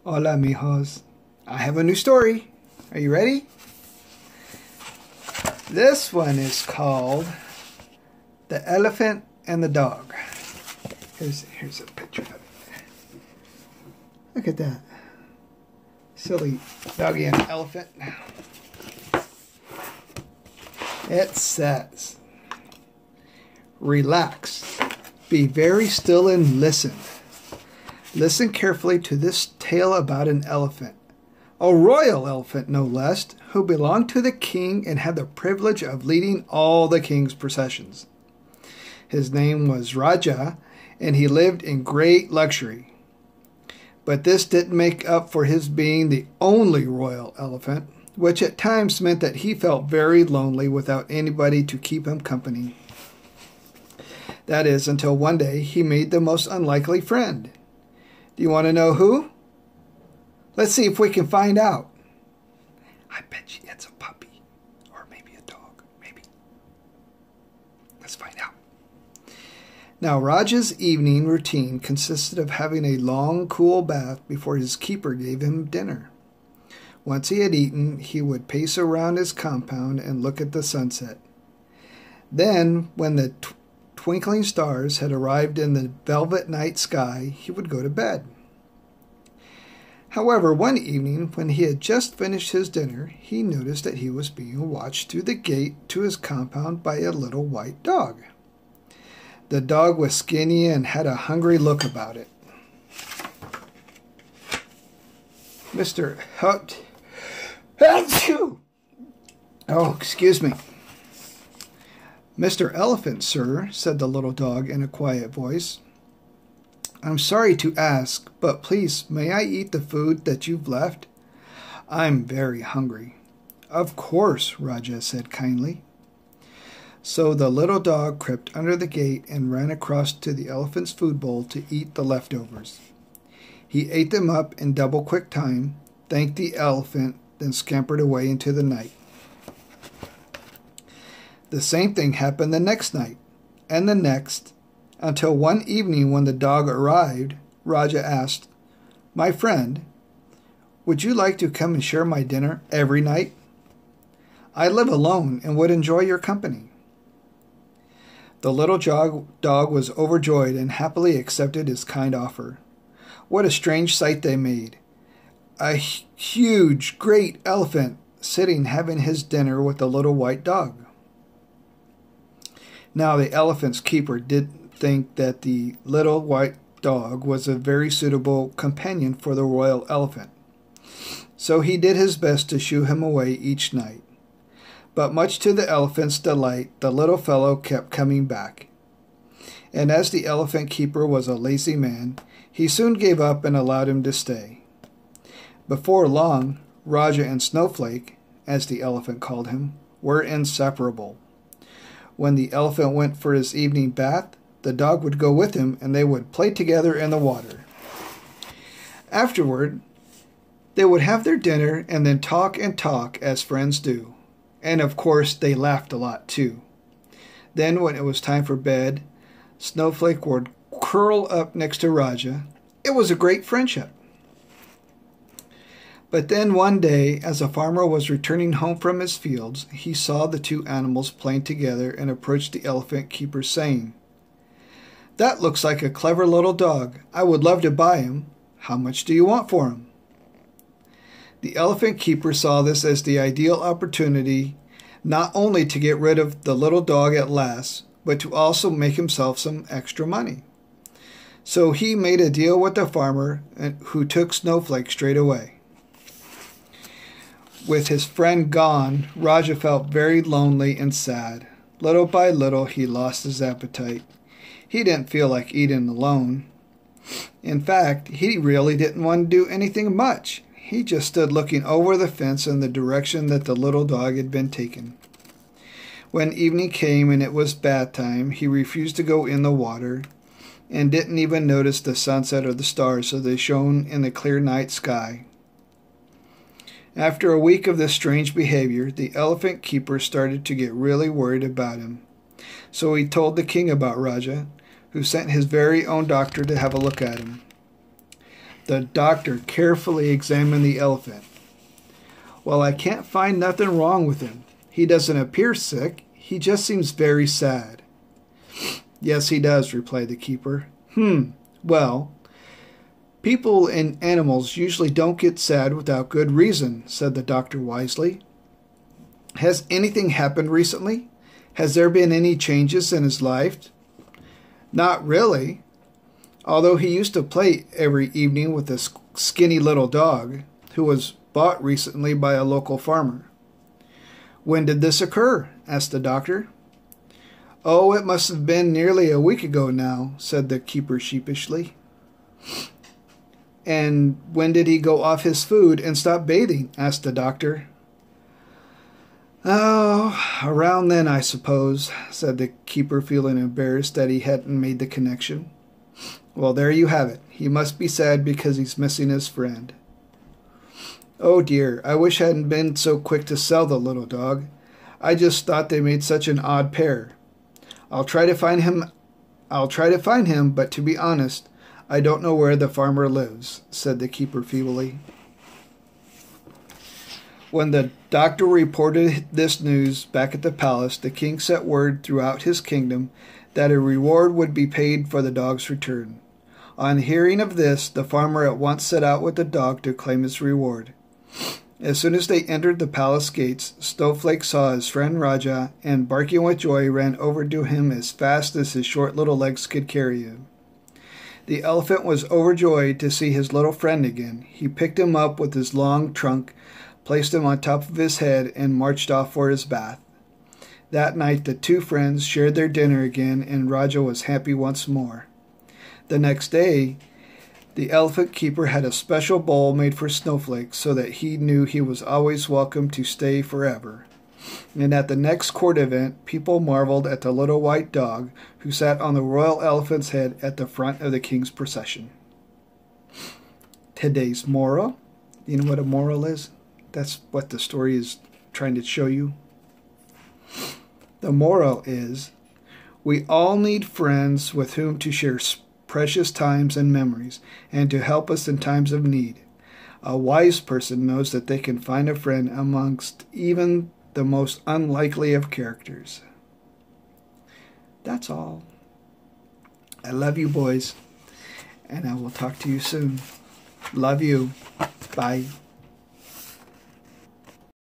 Hola, mijos. I have a new story. Are you ready? This one is called The Elephant and the Dog. Here's a picture of it. Look at that. Silly doggy and elephant. It says, relax, be very still and listen. Listen carefully to this tale about an elephant, a royal elephant no less, who belonged to the king and had the privilege of leading all the king's processions. His name was Raja, and he lived in great luxury. But this didn't make up for his being the only royal elephant, which at times meant that he felt very lonely without anybody to keep him company. That is, until one day he made the most unlikely friend. Do you want to know who? Let's see if we can find out. I bet you it's a puppy, or maybe a dog, maybe. Let's find out. Now, Raja's evening routine consisted of having a long, cool bath before his keeper gave him dinner. Once he had eaten, he would pace around his compound and look at the sunset. Then, when the twinkling stars had arrived in the velvet night sky, he would go to bed. However, one evening, when he had just finished his dinner, he noticed that he was being watched through the gate to his compound by a little white dog. The dog was skinny and had a hungry look about it. Mr. Hut. Oh, excuse me. Mr. Elephant, sir, said the little dog in a quiet voice. I'm sorry to ask, but please, may I eat the food that you've left? I'm very hungry. Of course, Raja said kindly. So the little dog crept under the gate and ran across to the elephant's food bowl to eat the leftovers. He ate them up in double quick time, thanked the elephant, then scampered away into the night. The same thing happened the next night, and the next, until one evening when the dog arrived, Raja asked, My friend, would you like to come and share my dinner every night? I live alone and would enjoy your company. The little dog was overjoyed and happily accepted his kind offer. What a strange sight they made. A huge, great elephant sitting having his dinner with the little white dog. Now the elephant's keeper didn't think that the little white dog was a very suitable companion for the royal elephant, so he did his best to shoo him away each night. But much to the elephant's delight, the little fellow kept coming back. And as the elephant keeper was a lazy man, he soon gave up and allowed him to stay. Before long, Raja and Snowflake, as the elephant called him, were inseparable. When the elephant went for his evening bath, the dog would go with him and they would play together in the water. Afterward, they would have their dinner and then talk and talk as friends do. And of course, they laughed a lot too. Then when it was time for bed, Snowflake would curl up next to Raja. It was a great friendship. But then one day, as a farmer was returning home from his fields, he saw the two animals playing together and approached the elephant keeper, saying, That looks like a clever little dog. I would love to buy him. How much do you want for him? The elephant keeper saw this as the ideal opportunity not only to get rid of the little dog at last, but to also make himself some extra money. So he made a deal with the farmer, who took Snowflake straight away. With his friend gone, Raja felt very lonely and sad. Little by little, he lost his appetite. He didn't feel like eating alone. In fact, he really didn't want to do anything much. He just stood looking over the fence in the direction that the little dog had been taken. When evening came and it was bath time, he refused to go in the water and didn't even notice the sunset or the stars as they shone in the clear night sky. After a week of this strange behavior, the elephant keeper started to get really worried about him. So he told the king about Raja, who sent his very own doctor to have a look at him. The doctor carefully examined the elephant. "Well, I can't find nothing wrong with him. He doesn't appear sick. He just seems very sad." "Yes, he does," replied the keeper. Well, people and animals usually don't get sad without good reason," said the doctor wisely. "Has anything happened recently? Has there been any changes in his life?" "Not really, although he used to play every evening with a skinny little dog who was bought recently by a local farmer." "When did this occur?" asked the doctor. "Oh, it must have been nearly a week ago now," said the keeper sheepishly. "And when did he go off his food and stop bathing?" asked the doctor. "Oh, around then, I suppose," said the keeper, feeling embarrassed that he hadn't made the connection. "Well, there you have it. He must be sad because he's missing his friend." "Oh dear, I wish I hadn't been so quick to sell the little dog. I just thought they made such an odd pair. I'll try to find him, but to be honest, I don't know where the farmer lives," said the keeper feebly. When the doctor reported this news back at the palace, the king sent word throughout his kingdom that a reward would be paid for the dog's return. On hearing of this, the farmer at once set out with the dog to claim his reward. As soon as they entered the palace gates, Snowflake saw his friend Raja, and barking with joy, ran over to him as fast as his short little legs could carry him. The elephant was overjoyed to see his little friend again. He picked him up with his long trunk, placed him on top of his head, and marched off for his bath. That night the two friends shared their dinner again, and Raja was happy once more. The next day, the elephant keeper had a special bowl made for Snowflake so that he knew he was always welcome to stay forever. And at the next court event, people marveled at the little white dog who sat on the royal elephant's head at the front of the king's procession. Today's moral. You know what a moral is? That's what the story is trying to show you. The moral is, we all need friends with whom to share precious times and memories, and to help us in times of need. A wise person knows that they can find a friend amongst even the most unlikely of characters. That's all. I love you, boys, and I will talk to you soon. Love you. Bye.